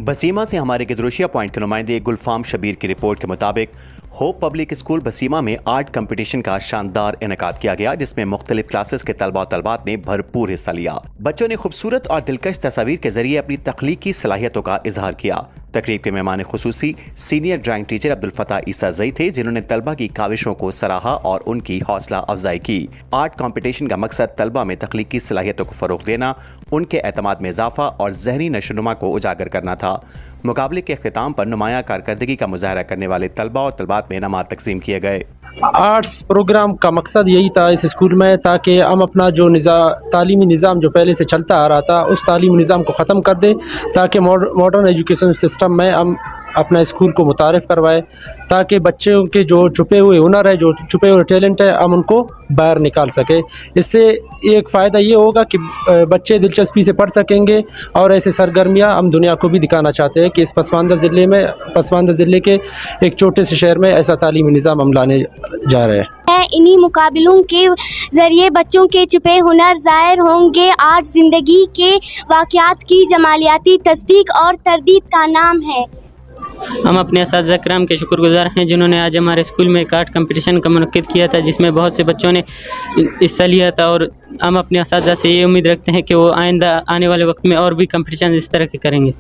बसीमा से हमारे गिदरोशिया पॉइंट के नुमाइंदे गुलफाम शबीर की रिपोर्ट के मुताबिक होप पब्लिक स्कूल बसीमा में आर्ट कंपटीशन का शानदार इनेकाद किया गया, जिसमें मुख्तलिफ क्लासेस के तलबा और तलबात ने भरपूर हिस्सा लिया। बच्चों ने खूबसूरत और दिलकश तस्वीर के जरिए अपनी तख्लीकी सलाहियतों का इजहार किया। तकरीब के मेहमान खुसूसी सीनियर ड्राइंग टीचर अब्दुल फता ईसा जई थे, जिन्होंने तलबा की काविशों को सराहा और उनकी हौसला अफजाई की। आर्ट कंपटीशन का मकसद तलबा में तख्लीकी सलाहियतों को फरोग देना, उनके एतमाद में इजाफा और जहनी नशोनुमा को उजागर करना था। मुकाबले के अख्तिताम पर नुमाया कारकर्दगी का मुजाहरा करने वाले तलबा और तलबात में इनामात तकसीम किए गए। आर्ट्स प्रोग्राम का मकसद यही था इस स्कूल में, ताकि हम अपना जो तालीमी निज़ाम जो पहले से चलता आ रहा था उस तालीमी निज़ाम को ख़त्म कर दें, ताकि मॉडर्न एजुकेशन सिस्टम में हम अपना स्कूल को मुतारिफ़ करवाए, ताकि बच्चों के जो छुपे हुए हुनर है, जो छुपे हुए टैलेंट है, हम उनको बाहर निकाल सके। इससे एक फ़ायदा ये होगा कि बच्चे दिलचस्पी से पढ़ सकेंगे और ऐसे सरगर्मियाँ हम दुनिया को भी दिखाना चाहते हैं कि इस पसमानदा ज़िले के एक छोटे से शहर में ऐसा तालीमी निज़ाम हम लाने जा रहे हैं। इन्हीं मुकाबलों के ज़रिए बच्चों के छुपे हुनर ज़ाहिर होंगे। आर्ट ज़िंदगी के वाक़यात की जमालियाती तस्दीक और तरदीद का नाम है। हम अपने असातिज़ा किराम के शुक्रगुज़ार हैं जिन्होंने आज हमारे स्कूल में एक आर्ट कंपटीशन का मुनक्किद किया था, जिसमें बहुत से बच्चों ने हिस्सा लिया था। और हम अपने असातिज़ा से ये उम्मीद रखते हैं कि वो आइंदा आने वाले वक्त में और भी कंपटीशन इस तरह के करेंगे।